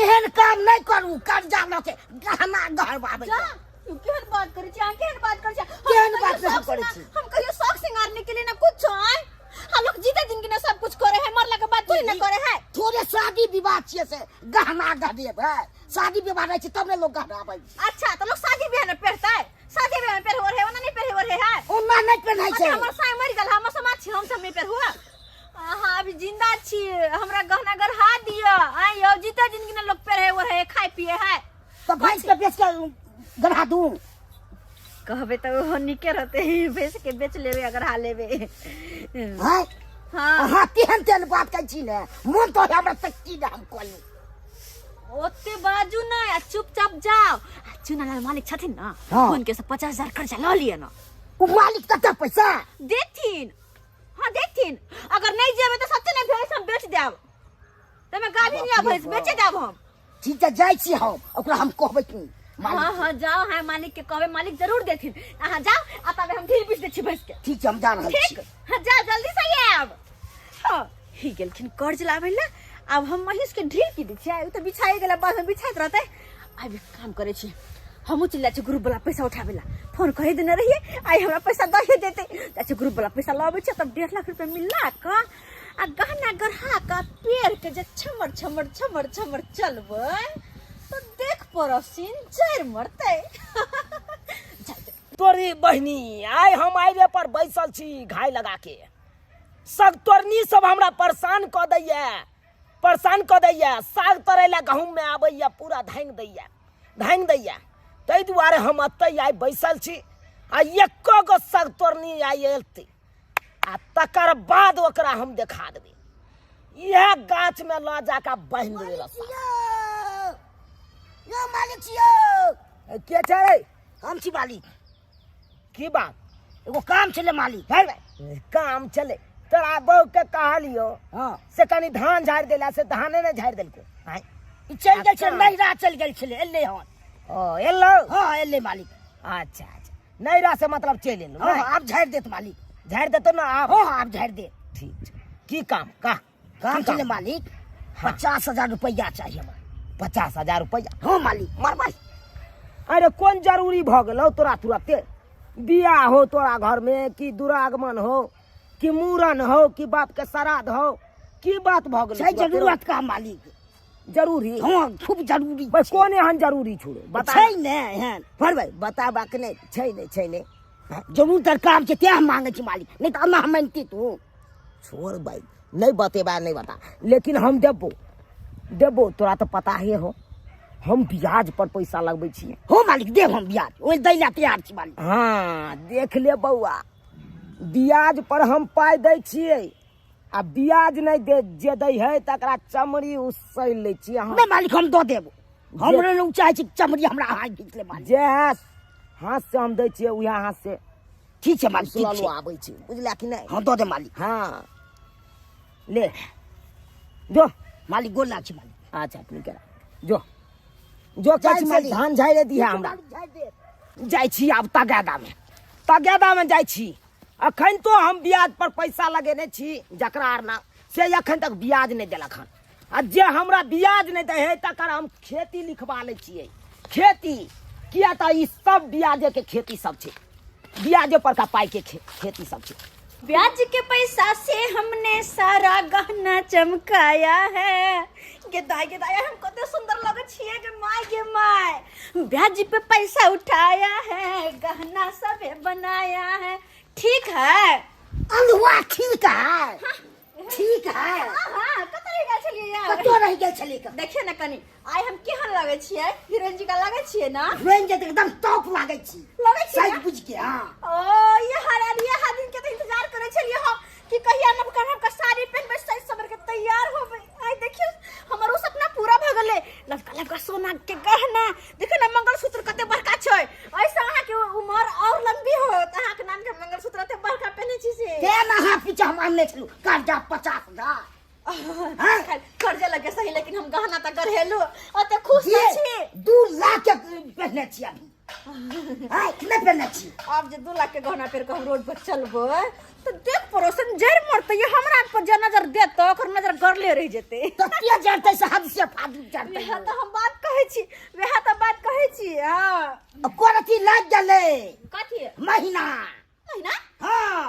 एहन काम नहीं करू कर्जा लऽ के गहना गढ़वाबै जा तू केहन बात करै छी अहाँ केहन बात करै छी केहन बात नहीं करै छी हम कहियो शौक सिंगार निकले ना कुछ है हम लोग जीते दिन ना सब कुछ करे है मरला के बाद थोड़ी ना करे है थोड़े शादी विवाह छियै से गहना गढ़ेबै शादी विवाह रहै छै तब ने लोग गहनाबै अच्छा तो लोग शादी ब्याह में पहनता है शादी ब्याह में पहन है ओना नहीं पहन है ओना नहीं पहिनै छै हमर साई मर गेल हमर समाज छी हम सब नहीं पहन हुआ हाँ अभी जिंदा छी हमरा गहना गढ़ा दिया आई यो जीते जिंदगी ना लोग पहने है खाए पिए है तो भैंस के बेच के गढ़ा दूं कहबे तो वो निके रहते ही भैंस के बेच लेबे अगर हा लेबे हैं हाँ हाँ तेहन बात कहै छी ने मोन तो हमरा तक की हम कहली ओते बाजू ना आ चुपचाप जाओ चुनालाल मालिक छथिन ना हाँ। उनके से 50,000 कर्जा ल लिए ना उ मालिक कते पैसा देथिन हाँ देथिन अगर नहीं जेबे तो सच्चे नहीं भैंस हम बेच देब तमे गाभी नहीं भैंस बेचे देब हम ठीक है जाइ छी हम ओकरा हम कहबै की हाँ हाँ जाओ है मालिक के कहबे मालिक जरूर देथिन हाँ जाओ आ तबे हम ढील बीच दे छी भैंस के ठीक है हम जा रहल छी ठीक हाँ जा जल्दी से आब हाँ ही गेलखिन कर्ज लाबै ला अब हम महिष के ढील की दै छियै उ तऽ बिछाए गेला बाद में बिछाइत रहतै आब एक काम करे छी हमहू चल जाइ छी ग्रुप वाला पैसा उठाबे ला फोन कहि देने रहिए आई हमरा पैसा दहे देते जाइ ग्रुप वाला पैसा लाबै छै तब 1.5 लाख रुपया मिलला का आ गहना गढ़ा का पेड़ के जे छमर छमर छमर छमर चलबै तो देख पड़ोसिन जर मरतै तोरी बहनी आइ हम आइरे पर बैसल छी घाय लगा के सगतोरनी सब हमरा परेशान क दैया साग तरै ला गहूम में आबैया पूरा धांग दैया तै दुआरे हम अतै आइ बैसल छी आ एको गो सगतोरनी आइ एलतै आ तकर बाद ओकरा हम देखा देबै इएह गाछ में ल जाके बांध देबै रस्सा यो मालिक छियो के छै हम छी मालिक की बात एगो काम छले मालिक काम चले तोरा बहू के कहलियो हाँ से कनी धान झाड़ देला से धाने ने झाड़ देलको आय ई चल गेल अच्छा। छै नहिरा चल गेल छले एले हन ओ एलो हाँ एले मालिक अच्छा नैरा से मतलब चल एलो हाँ आप झाड़ देत मालिक झाड़ देतो ना आप हाँ आप झाड़ दे ठीक छै की काम का काम की छले मालिक हाँ। 50,000 रुपया चाहिए हमरा 50,000 रुपया हाँ मालिक मरबै अरे कोन जरूरी भ गेलो तोरा तुरते बियाह हो तोरा घर में कि दुरागमन हो कि मूरन हो कि बाप के श्राद्ध हो की बात भ गेलो छै जरूरत का मालिक जरूरी हाँ खूब जरूरी भाई कोन एहन जरूरी छोड़ो बता छै ने एहन भरबै बताबा के नहीं छै नहीं जरूर तर काम छै तें हम मांगे छी मालिक नहीं तो हम मानती तू छोड़ भाई नहीं बता लेकिन हम देबो तोरा तो पता ही हो हम ब्याज पर पैसा लगबै छियै हो मालिक देव हम ब्याज ओइ दै ला तैयार छी मालिक हाँ देख ले बउआ ब्याज पर हम पाय दै छियै आ ब्याज नहीं दे जे दै है तकरा चमड़ी उसैल लै छियै हम नहीं मालिक हम दो देबो हमरे लोग चाहे छी चमड़ी हमरा हाथ खींच ले मालिक जे हाथ से हम दै छियै उहे हाथ से ठीक छै मालिक ठीक सुललो छै आबै छै बुझला कि नहीं हाँ दो दे मालिक हाँ ले जो मालिक गोल लाग छी मालिक अच्छा ठीक है जो कहै छी धान झाड़े दिया हमरा जाइ छी आब तगेदा में जाइ छी अखन तो हम ब्याज पर पैसा लगेने छी जकरा आर ना से अखन तक ब्याज नहीं देलक हन आ जे हमरा ब्याज नहीं दे है तकर हम खेती लिखवा ले छियै खेती किया त ई सब ब्याजे के खेती सब छै ब्याजे पर का पाई के खेती सब छै ब्याज के पैसा से हमने सारा गहना चमकाया है के दाई हम कते सुंदर लगे छिए के माय ब्याज पे पैसा उठाया है गहना सब बनाया है ठीक है अलुआ ठीक है ठीक है हां कते रह गेल छलिए यार कतो रह गेल छली का देखिए ना कनी आइ हम केहन लागे छिए हीरोइन जी का लागे छिए ना हीरोइन जे एकदम टॉप लागे छी लागे छिए सच बुझ के हां ओ ये हर दिन के तो इंतजार करे छलिए हम कि कहिया नब का साड़ी पहनबे सज सबर के तैयार होबे आई देखियो हमरो सपना पूरा भ गेले लड़का सोना के गहना देखो ना मंगलसूत्र कते बड़का छै ऐसा अहाँ के उम्र और लंबी होत अहाँ के नाम के मंगलसूत्र ते बड़का पहने छी से के ना हां पीछे हम आनने छलु कर्जा 50,000 कर्जा लगे सही लेकिन हम गहना त गरहेलु अते खुश छी 2 लाख के पहने छी अभी हां किने पहने छी अब जे 2 लाख के गहना पेर के हम रोड पर चलबो तो देख पड़ोसन जर मरते ये हमरा पर जे नजर देत ओकर नजर गरले रह जेते तो के जरते से हद से फादू जरते वेहा तो हम बात कहै छी हां कोरती लाग गेले कथि महीना हां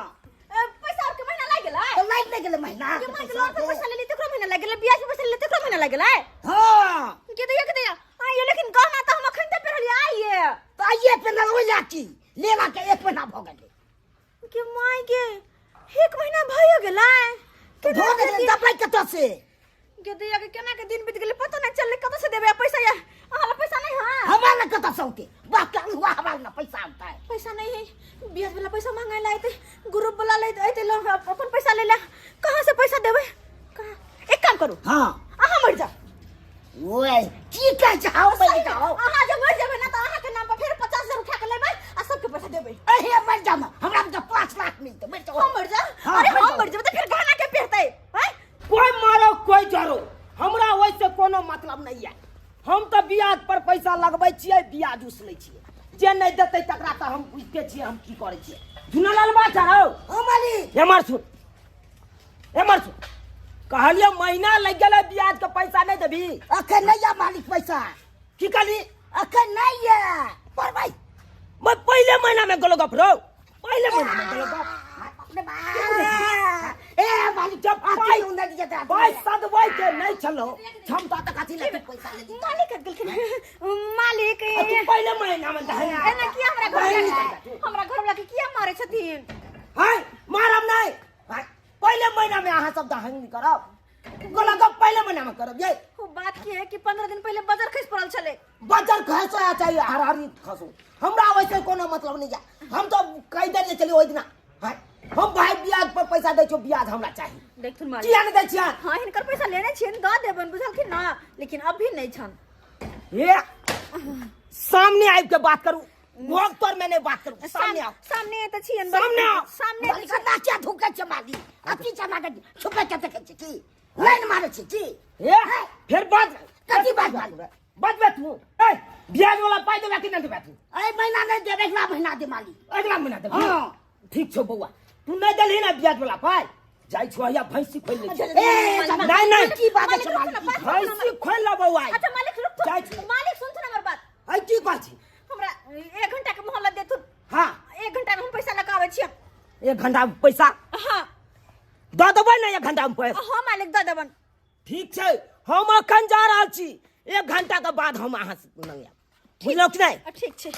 पैसा और के महीना लाग गेलै तो लाग नहीं गेले महीना के महीना लोन पे पैसा लेली तकरो महीना लाग गेलै ब्याज पे पैसा लेली तकरो महीना लाग गेलै हां के दिया आ ये लेकिन गहना तो हम अखन ते पेरलिए आइए तो आइए पे न हो जाती लेला के 1 महीना भ गेले के माय के 1 महीना भयो गेलै तो भ गेले दबाई कत से के दिया के केना के दिन बीत गेलै पता नहीं चलले कत से देबे पैसा या अहाँ पैसा नहीं हां हमारा कत से होते बाकी हुआ हमारा पैसा होता है पैसा नहीं है ब्याज वाला पैसा मांगे लाए थे ग्रुप वाला ले लोग अपन पैसा ले ले कहां से पैसा देबे कहां एक काम करू हां अहाँ मर जा ओए की कह जाओ पहले जाओ अहाँ जब मर जाबे ना तो अहाँ के नाम पर फिर 50,000 उठा के लेबै आ सबके पैसा देबै अहे मर जा हमरा तो 5 लाख मिलते मर जाओ हम मर जा अरे हम मर जाबे तो फिर गहना के पेरतै हैं कोई मारो कोई जरो हमरा वैसे कोनो मतलब नहीं है हम तो ब्याज पर पैसा लगबै छियै ब्याज उसलै छियै जे नहीं देतै तकरा तो हम बुझते छियै हम की करै छियै झुनालाल बा चढ़ो ओ मालिक एमर सुन कहलिए महीना लग गेलै ब्याज के पैसा नहीं देबी अखन नहीं है मालिक पैसा की कहली अखन नहीं है पर भाई मैं पहले महीना में गलो गप रो पहले महीना में गलो गप ए मालिक जब पाई उन्हें दिया भाई सदवै के नहीं चलो क्षमता तक अथी लेके पैसा ले दी मालिक गेलखिन मालिक तू पहले महीना में दहे एना किया हमरा घर वाला के किया मारे छथिन हाय मारब नहीं हाय पहले महीना में अहाँ सब दहंग करब गलो गप पहले महीना में करब ये वो बात की है कि 15 दिन पहले बाजार खस पड़ल छले बजर खसो चाहिए हरारी खसो हमरा वैसे कोनो मतलब नहीं है हम तो कह देले चली ओइ दिना हाय हम भाई ब्याज पर पैसा दै छो ब्याज हमरा चाहिए देखथुन मालिक किया नहीं दै छियै हां हिनकर पैसा लेने छियन द देबन बुझलखिन ना लेकिन अभी नहीं छन ये सामने आइ के बात करू भोग तोर मैंने बात करू सामने आओ सामने त छियन सामने आओ सामने मालिक ना क्या धुके छ मालिक अति चला के छुपे के देखे छी की लाइन मारे छी की ए फिर बात कथी बात मालूम बे तू ए ब्याज वाला पाई देबे कि नहीं देबे तू ए महीना नहीं देबे अगला महीना दे मालिक अगला महीना देबे हां ठीक छो बौआ तू नहीं देलही ना ब्याज वाला पाई जाई छो या भैंसी खोल ले ए नहीं की बात है मालिक भैंसी खोल ला बौआ अच्छा मालिक रुक जाई छी मालिक सुन सुन हमर बात आई की बात छी हमरा 1 घंटा के मोहल्ला देथु हां 1 घंटा में हम पैसा लगावे छियन 1 घंटा में पैसा हां द देबै ना 1 घंटा में पैसा हां मालिक द देबन ठीक छै हम अखन जा रहल छी 1 घंटा के बाद हम अहाँ से मंगाएब बुझलो कि नहीं ठीक छै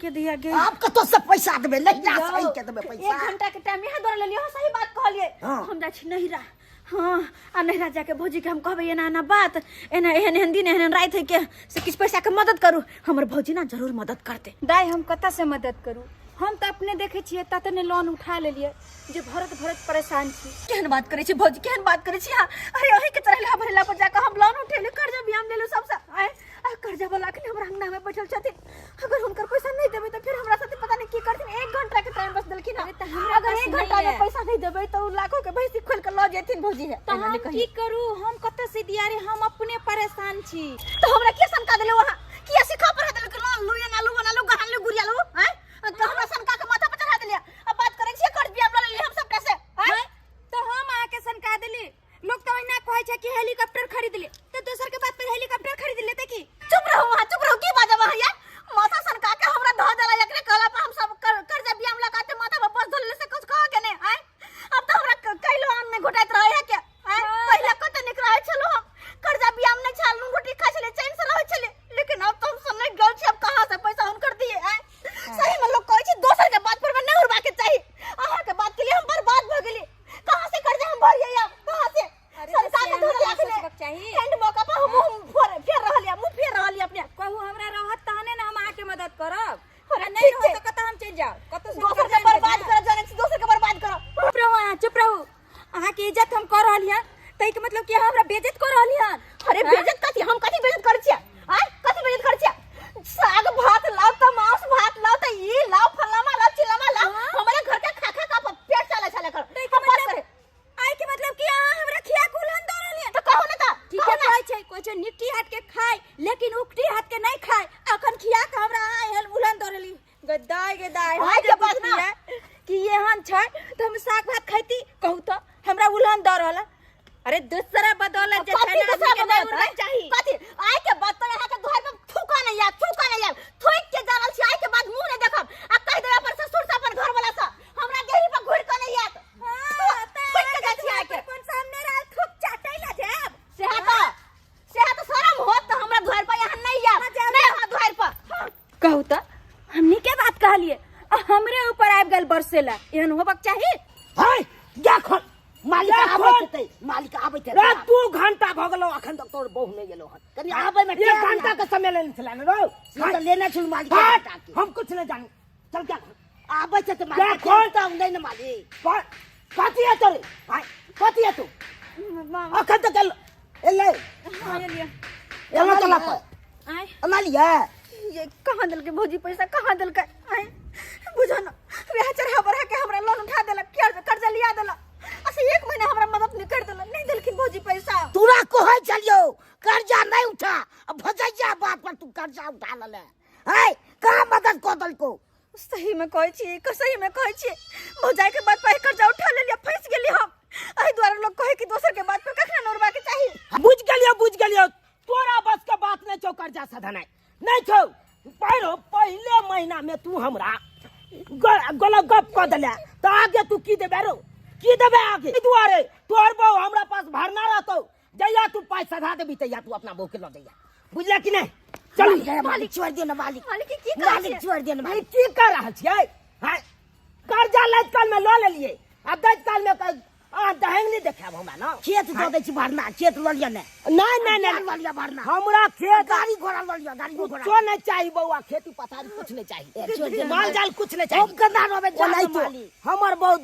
के दिया गे आप कतो से पैसा देबे नहीं जा सही के देबे पैसा 1 घंटा के टाइम यहां दौड़ लेलियो सही बात कहलिए हाँ। हम जा छी नहिरा हां आ नहिरा जाके भौजी के हम कहबे एना एना बात एना एहन दिन एहन रात है के से किछ पैसा के मदद करू हमर भौजी ना जरूर मदद करते दाई हम कता से मदद करू हम तो अपने देखे छिए ततने लोन उठा लेलिए जे भरत परेशान छी केहन बात करे छी भौजी केहन बात करे छी अरे ओही के तरह भरेला पर जाके हम लोन उठेले कर्जा भी हम लेलु सबसे आ कर्जा वाला के हमरा अंगना में बैठल छथिन अगर हुनकर पैसा नहीं देबे तो फिर हमरा साथे पता नहीं की करथिन 1 घंटा के टाइम बस देलखिन अगर 1 घंटा में पैसा नहीं देबे तो लाखों के भैंसी खोल के ल जेथिन भौजी है तो हम की करू हम कता से दिया रे हम अपने परेशान छी तो हमरा के सनका देले वहां किया सिखा पर देले कि लोन लुया ना लु बना लु गहन लु गुड़िया लु हैं तो हमरा सनका के माथा पर चढ़ा देलिया अब बात करे छी कर्ज भी हम ले हम सब पैसे हैं तो हम आके सनका देली लोग तो ना कहै छै कि हेलीकॉप्टर खरीद ले तो दोसर के बात पर हेलीकॉप्टर खरीद लेते की चुप रहो की बात है भैया माथा सनका के हमरा ध देला एकरे कहला पर हम सब कर्ज भी हम लगाते माथा पर बस धरले से कुछ कह के नहीं हैं अब तो हमरा कैलो आन में घुटाइत रहे है के हैं पहले कत निक रहे चलो कर्जा अहाँ की इज्जत हम कर रहली हन तई के मतलब कि हमरा बेइज्जत कर रहली हन। अरे बेइज्जत कथी हम कथी बेइज्जत कर छियै आय कथी बेइज्जत कर छियै साग भात लाओ त मांस भात लाओ त ई लाओ फलामा लाओ चिलामा लाओ हमारे घर के खा खा का पेट चले चले कर तई के मतलब आय के मतलब कि अहाँ हमरा खिया के उल्हन दे रहली हन। तो कहो ना त ठीक है कहै छै कोइ छै निट्टी हाथ के खाय लेकिन उकटी हाथ के नहीं खाय अखन खिया के हमरा आय हल उल्हन दे रहली गदाय आय के बात ना कि एहन छै त हम साग भात खैती कहू त हमरा उल्हन दे रहल। अरे दूसरा बदौलत जे छै ना के नहीं उड़ना चाहिए कथी आय के बात तो यहाँ के घर में थूका नहीं यार थूक के जानल छी आय के बाद मुंह नहीं देखब आ कह देबे पर ससुर से अपन घर वाला से हमरा देही पर घुर के नहीं यात हां थूक के जा छी आय के अपन सामने रहल थूक चाटै ला जाब से तो शरम होत तो हमरा घर पर यहाँ नहीं यात नहीं हमरा घर पर कहू त हमनी के बात कहलिए हमरे ऊपर आबि गेल बरसेला एहन होबक चाहिए। हाय जा खोल मालिक जा आबै खोल। छै मालिक आबै छै रे 2 घंटा भ गेलो अखन तक तोर बहु नहीं गेलो हन कनी आबै में 1 घंटा के समय लेने छला न रो तो लेना छै मालिक हट, के हम कुछ नहीं जानू चल क्या आबै छै त जा मालिक खोल। खोलता हूं नहीं न मालिक कथी है तोरे हाय कथी है तू अखन तक एले एला चला पर आय मालिया ये कहां दल के भौजी पैसा कहां दल के आय बुझो न वे चढ़ा बढ़ा के हमरा लोन उठा देलक कर्जा लिया देलक ऐसे 1 महीना हमरा मदद नहीं कर देलक नहीं देलखिन भौजी पैसा। तूरा कहै छलियो कर्जा नहीं उठा अब भजैया बात पर तू कर्जा उठा लले है कहां मदद को दल को सही में कहै छी सही में कहै छी भौजाई के बात पर कर्जा उठा लेलिए फंस गेली हम एही द्वारा लोग कहे कि दोसर के बात पर कखना नोरबा के चाहिए। बुझ गेलियो तोरा बस के बात नहीं छौ कर्जा साधनाई नहीं छौ पहले महीना में तू हमरा गलत गप क देले त आगे तू की देबे रो की देबे आगे दुआरे तोर बहू हमरा पास भरना रहतो जइया तू पाई सधा देबी तइया तू अपना बहू के ल दैया बुझला कि नहीं चल मालिक छोड़ दियो न मालिक मालिक की कहै मालिक छोड़ दियो न भाई मालिक की कर रहल छियै हां कर्जा लैत काल में ल लेलिए अब दैत काल में दहेंगली देखाब हमरा ना खेत दो दै छी भरना खेत ल लिया ने नहीं ल लिया भरना हमरा खेत गाड़ी घोड़ा ल लिया गाड़ी घोड़ा कुछो नहीं चाहिए बउआ खेती पथारी कुछ नहीं चाहिए माल जाल कुछ नहीं हम चाहिए कना रहबे वो नहीं तो मालिक हमर बहुत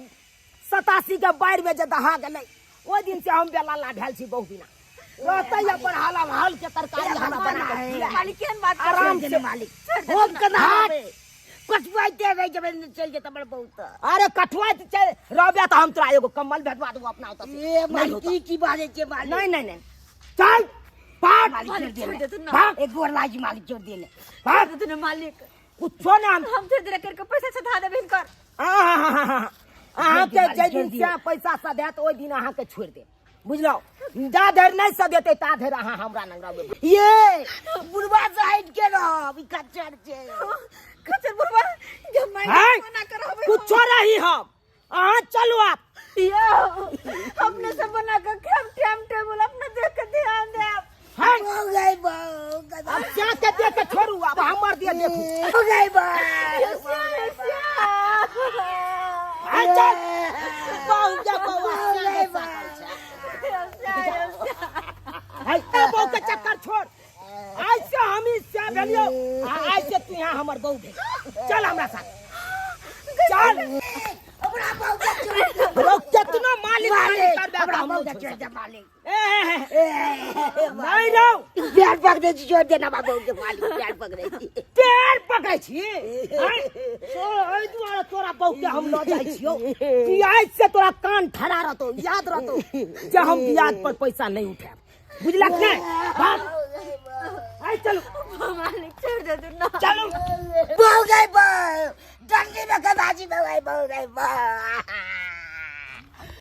87 के बाढ़ में जे दहा गेलै ओइ दिन से हम बेला ला भेल छी बहु बिना रहतै अपन हाला हल के तरकारी हमरा बना के खिलाए। मालिक केहन बात आराम छोड़ से दे मालिक हम कना रहबे कटवाई दे रहे जब चल जे तमर बहुत अरे कठुआ चल रहबे त हम तोरा एगो कम्बल भेजवा देबो अपना ओतऽ से। ए मालिक की बाजे के मालिक नहीं चल पाट मालिक छोड़ दे छोड़ दे तू ना। भाग एक गोर लाजी मालिक छोड़ दे ने भाग तूने मालिक कुछो ना हम धीरे धीरे करके पैसा से धा देबे कर अहाँ के जे दिन से पैसा सदैत ओइ दिन अहाँ के छोड़ दे बुझलो जा धर नहीं सदेते ता धर अहाँ हमरा नंग रहबे ये बुढ़वा साइड के रह कच्चर छे खचर बुरबा जब मैं हैं? मना करबे कुछो रही हम अहाँ चलो आप अपने से बना के टाइम टेबल अपना देख के ध्यान दे हैं? हो गई बहू अब क्या के दे के छोड़ू अब हमर दे देखू हो गई बहू चल बहु जा बहु हाय बहु के चक्कर छोड़ आज से हम ही से भेलियो आज से तू यहाँ हमर बहु भेल चल हमरा साथ चल अपना बहू के छोड़ दे रोक कितना मालिक करबे अपना हम बहू लोग के छोड़ दे मालिक नहीं रहो पैर पकड़े छी छोड़ दे ना बहू के मालिक पैर पकड़े छी पैर पकड़े छी ओइ दुआरे तोरा बहु के हम ल जाइ छियो कि आज से तोरा कान ठड़ा रहतो याद रहतो जे हम ब्याज पर पैसा नहीं उठाब बुझला कि नहीं भाग आई चलो मालिक छोड़ दे तू ना चलो बहू गई बहू डंडी में कदाची में गई बहू गई बहू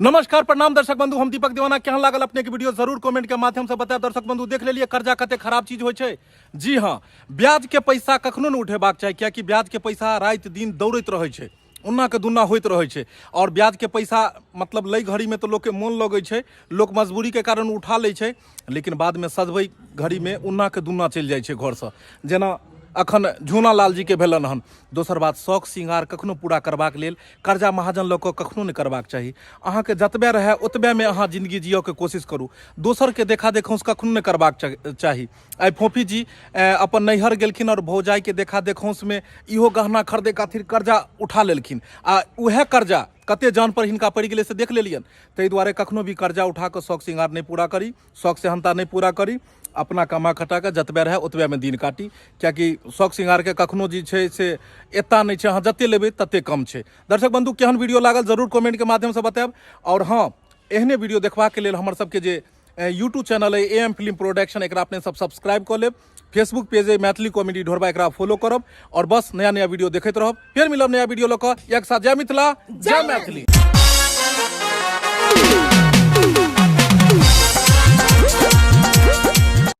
नमस्कार प्रणाम दर्शक बंधु हम दीपक दीवाना केहन लागल अपने के वीडियो जरूर कमेंट के माध्यम से बताएब। दर्शक बंधु देख लेलिए कर्जा कते खराब चीज होय छै। जी हाँ ब्याज के पैसा कखनो नहीं उठेबाक चाही कियाकि ब्याज के पैसा रात दिन दौड़ैत रहै छै उन्ना के दुन्ना होइत रहै छै और ब्याज के पैसा मतलब लै घड़ी में तो लोग के मोन लगै छै लोग मजबूरी के कारण उठा लै छै लेकिन बाद में सजबै घड़ी में उन्ना के दुन्ना चलि जाइ छै घर से जेना अखन झूना लाल जी के भेलन हन। दोसर बात शौक श्रृंगार कखनो पूरा करबाक लेल कर्जा महाजन लऽ कऽ कखनो नहि करबाक चाही। अहाँके जतबे रहै ओतबे में अहाँ जिंदगी जियो के कोशिश करू दोसर के देखा देखौंस कखनो नहि करबाक चाही। आइ फोफी जी अपन नैहर गेलखिन और भौजाई के देखा देखौंस में इहो गहना खरीदे खातिर कर्जा उठा लेलखिन आ उहे कर्जा कते जान पर हिनका पड़ि गेलै से देख लेलियन। ताहि दुआरे कखनो भी कर्जा उठा कऽ शौक श्रृंगार नहीं पूरा करी, शौक सेहनता नहीं पूरा करी, अपना कमा खटा के जतबे रहे ओतबे में दिन काटी, कियाकि शौक श्रृंगार के कखनो जे छै से एता नहीं छै, अहाँ जते लेबै तते कम छै। दर्शक बंधु केहन वीडियो लागल जरूर कमेंट के माध्यम से बतायब। और हाँ, एहने वीडियो देखबाक लेल हमर सबके जे यूट्यूब चैनल है AM फिल्म प्रोडक्शन, एकरा अपने सब सब्सक्राइब कऽ लेब। फेसबुक पेज है मैथिली कॉमेडी ढोरबा, एकरा फॉलो करब और बस नया नया वीडियो देखैत रहब। फिर मिलब नया वीडियो लऽ कऽ। एक साथ जय मिथिला, जय मैथिली।